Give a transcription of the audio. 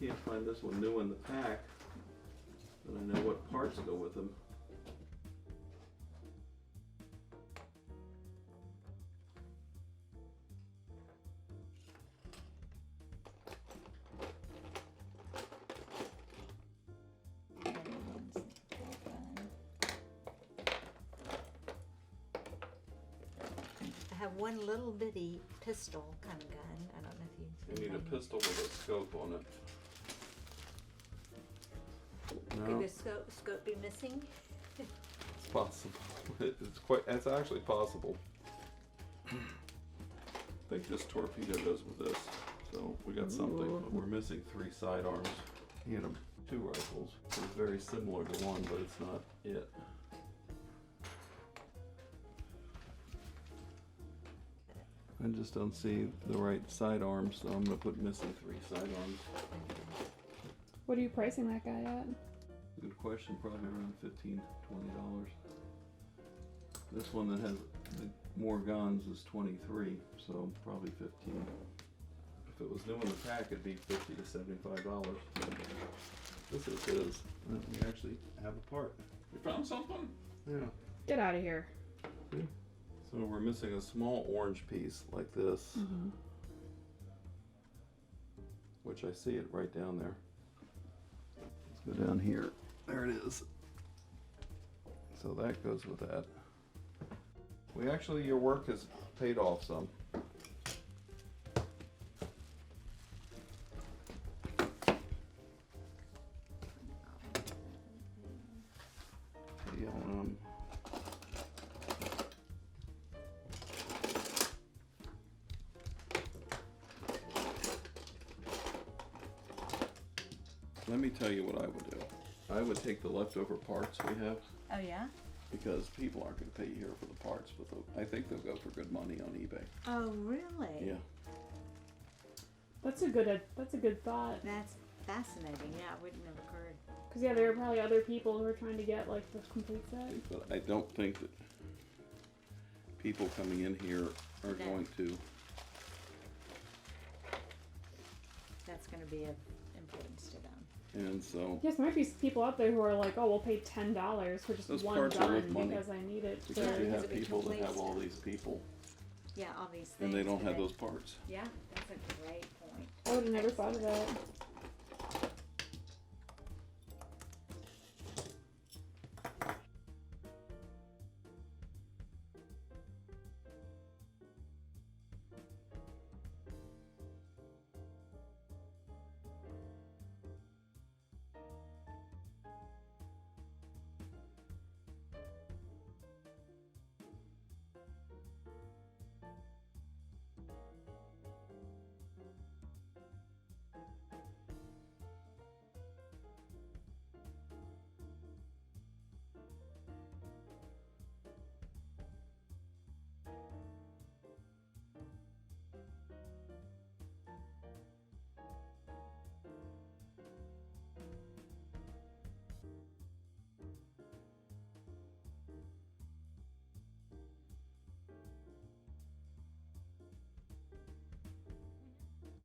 can't find this one new in the pack, and I know what parts go with them. I have one little bitty pistol kind of gun. I don't know if you You need a pistol with a scope on it. Could No, the scope be missing? it's possible. It's actually possible. I think this torpedo goes with this. So we got something, but we're missing 3 sidearms. He had 2 rifles. It's very similar to one, but it's not it. I just don't see the right sidearms, so I'm gonna put missing 3 sidearms. What are you pricing that guy at? Good question, probably around $15, $20. This one that has the more guns is 23, so probably 15. If it was new in the pack, it'd be $50 to $75. This is his. We actually have a part. You found something? Yeah. Get out of here. See? So we're missing a small orange piece like this, which I see it right down there. Let's go down here. There it is. So that goes with that. We actually, your work has paid off some. Let me tell you what I would do. I would take the leftover parts we have, Oh yeah? because people aren't going to pay you here for the parts, but I think they'll go for good money on eBay. Oh really? Yeah. That's a good thought. That's fascinating. Yeah, it wouldn't have occurred. Cause yeah, there are probably other people who are trying to get like the complete set. But I don't think that people coming in here are going to. That's going to be of importance to them. And so. Yes, there might be people out there who are like, oh, we'll pay $10 for just Those one parts are gun worth money. because I need it. Because Yeah, you because have it would people that complete have all stuff. these people, Yeah, all these things. and they don't that have those parts. Yeah, that's a great point. I would have never thought of that.